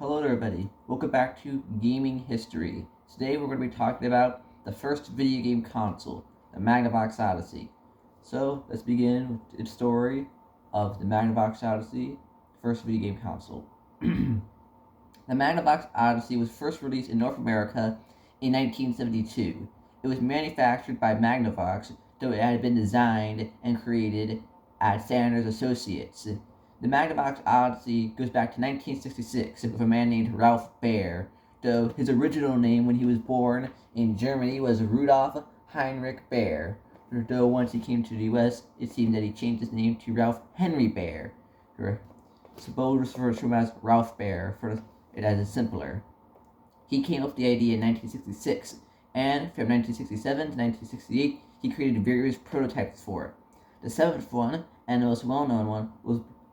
Hello everybody, welcome back to Gaming History. Today we're going to be talking about the first video game console, the Magnavox Odyssey. So let's begin with the story of the Magnavox Odyssey, first video game console. The Magnavox Odyssey was first released in North America in 1972. It was manufactured by Magnavox, though it had been designed and created at Sanders Associates. The Magnavox Odyssey goes back to 1966 with a man named Ralph Baer, though his original name when he was born in Germany was Rudolf Heinrich Baer. Though once he came to the US, it seemed that he changed his name to Ralph Henry Baer. So both refer to him as Ralph Baer for it as simpler. He came up with the idea in 1966, and from 1967 to 1968, he created various prototypes for it. The seventh one, and the most well-known one,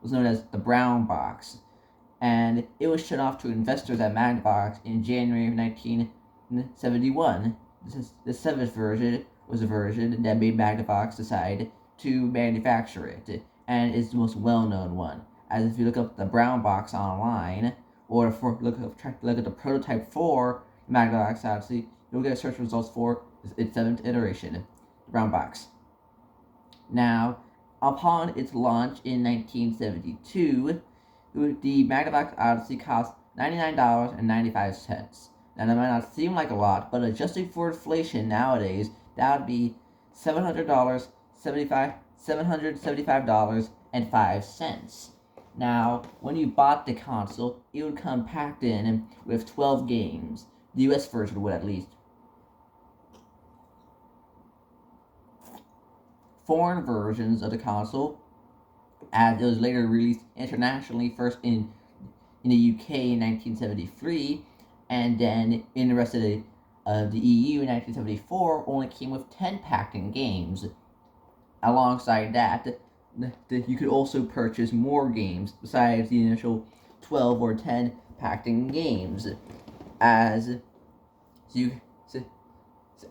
was known as the Brown Box, and it was shown off to investors at Magnavox in January of 1971. The seventh version was a version that made Magnavox decide to manufacture it, and it's the most well-known one. As if you look up the Brown Box online, or try to look at the prototype for Magnavox Odyssey, you'll get search results for its seventh iteration, the Brown Box. Now, upon its launch in 1972, the Magnavox Odyssey cost $99.95. Now, that might not seem like a lot, but adjusting for inflation nowadays, that would be $775.05. Now, when you bought the console, it would come packed in with 12 games. The US version would at least. Foreign versions of the console, as it was later released internationally, first in the UK in 1973, and then in the rest of the EU in 1974, only came with 10 packed-in games. Alongside that, you could also purchase more games besides the initial 12 or 10 packed-in games, as you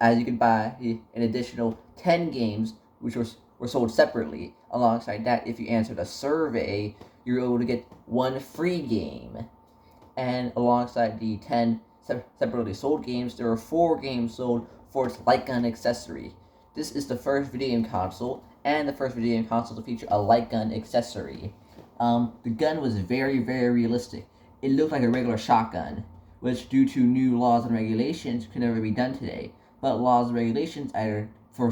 could buy an additional 10 games which were sold separately. Alongside that, if you answered a survey, you were able to get one free game. And alongside the 10 separately sold games, there were 4 games sold for its light gun accessory. This is the first video game console, and the first video game console to feature a light gun accessory. The gun was very, very realistic. It looked like a regular shotgun, which due to new laws and regulations could never be done today. But laws and regulations either for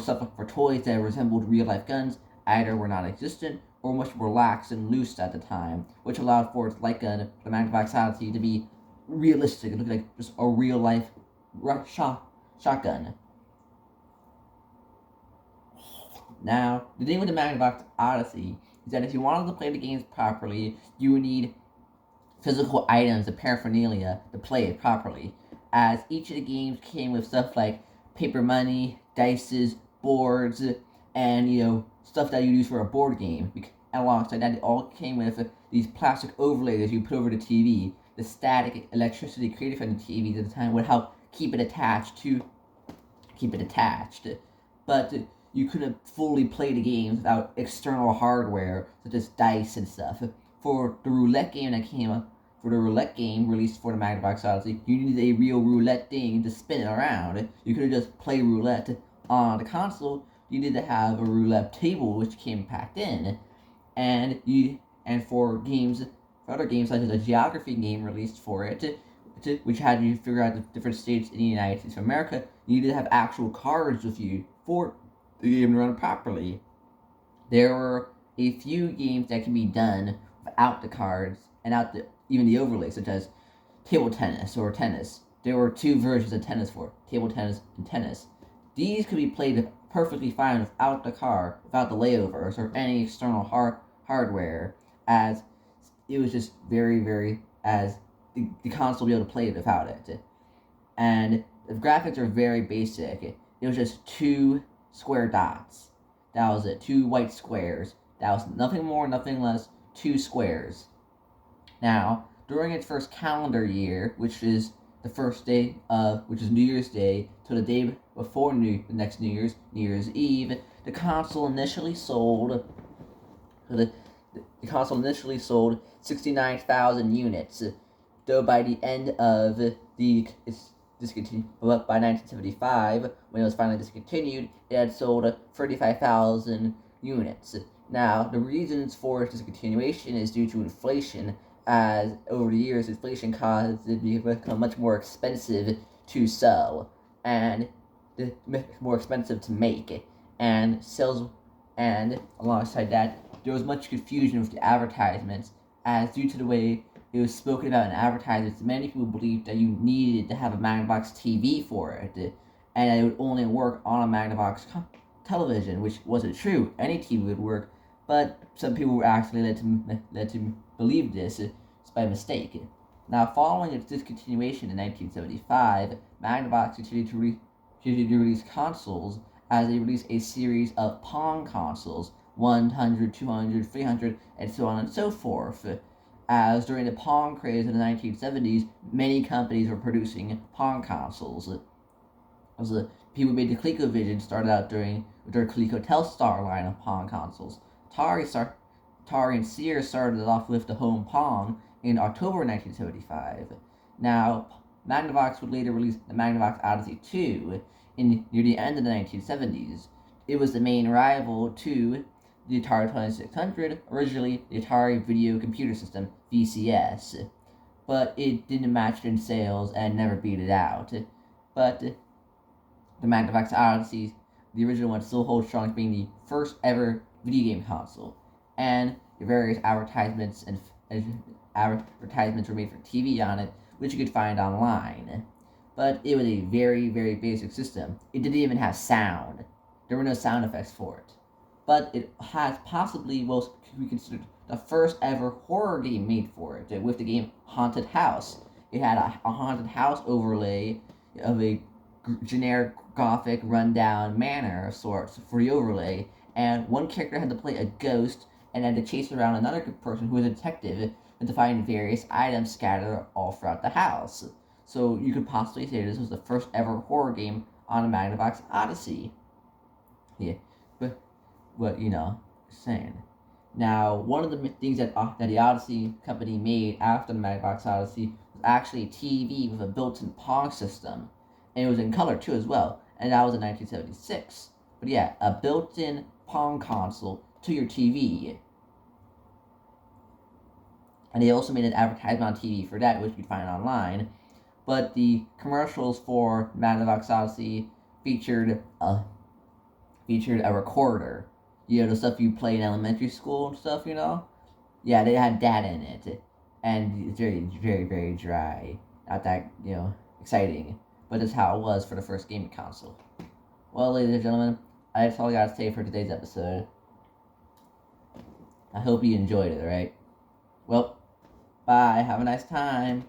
toys that resembled real-life guns either were non-existent or much more lax and loose at the time, which allowed for its light gun, the Magnavox Odyssey, to be realistic. It looked like just a real-life shotgun. Now, the thing with the Magnavox Odyssey is that if you wanted to play the games properly, you would need physical items, the paraphernalia, to play it properly, as each of the games came with stuff like paper money, dices, boards, and stuff that you use for a board game. Alongside that, it all came with these plastic overlays you put over the TV. The static electricity created from the TV at the time would help keep it attached. But you couldn't fully play the games without external hardware such as dice and stuff. For the roulette game released for the Magnavox Odyssey, you needed a real roulette thing to spin it around. You couldn't just play roulette on the console. You needed to have a roulette table which came packed in, and for other games such as a geography game released for it, which had you figure out the different states in the United States of America, you needed to have actual cards with you for the game to run properly. There were a few games that can be done without the cards and even the overlay, such as table tennis or tennis. There were 2 versions of tennis for table tennis and tennis. These could be played perfectly fine without the card, without the layovers or any external hardware, as it was just very, as the console would be able to play it without it. And the graphics are very basic. It was just 2 square dots. That was it. 2 white squares. That was nothing more, nothing less. 2 squares. Now, during its first calendar year, which is the first day which is New Year's Day, to the day before the next New Year's Eve, the console initially sold 69,000 units, though by the end of its but by 1975, when it was finally discontinued, it had sold 35,000 units. Now, the reasons for its discontinuation is due to inflation, as over the years, inflation caused it to become much more expensive to sell, and more expensive to make, and sales, and alongside that, there was much confusion with the advertisements, as due to the way it was spoken about in advertisements, many people believed that you needed to have a Magnavox TV for it, and it would only work on a Magnavox television, which wasn't true. Any TV would work, but some people were actually led to believe this by mistake. Now, following its discontinuation in 1975, Magnavox continued to release consoles, as they released a series of Pong consoles, 100, 200, 300, and so on and so forth. As during the Pong craze in the 1970s, many companies were producing Pong consoles. People made the ColecoVision started out during their Coleco Telstar line of Pong consoles. Atari and Sears started off with the home Pong in October 1975. Now, Magnavox would later release the Magnavox Odyssey 2 near the end of the 1970s. It was the main rival to the Atari 2600, originally the Atari Video Computer System, VCS, but it didn't match in sales and never beat it out. But the Magnavox Odyssey, the original one, still holds strong as being the first ever video game console, and the various advertisements were made for TV on it, which you could find online. But it was a very, very basic system. It didn't even have sound. There were no sound effects for it. But it has possibly what could be considered the first ever horror game made for it, with the game Haunted House. It had a haunted house overlay of a generic gothic rundown manner of sorts for the overlay, and one character had to play a ghost and had to chase around another person who was a detective and to find various items scattered all throughout the house. So you could possibly say this was the first ever horror game on a Magnavox Odyssey. Yeah, but what saying. Now, one of the things that the Odyssey company made after the Magnavox Odyssey was actually a TV with a built-in Pong system, and it was in color too as well, and that was in 1976. But yeah, a built-in Pong console to your TV. And they also made an advertisement on TV for that, which you can find online. But the commercials for Magnavox Odyssey featured a recorder. The stuff you play in elementary school and stuff, Yeah, they had that in it. And it's very, very, very dry. Not that, exciting. But that's how it was for the first gaming console. Well, ladies and gentlemen, that's all I gotta say for today's episode. I hope you enjoyed it, alright? Well, bye. Have a nice time.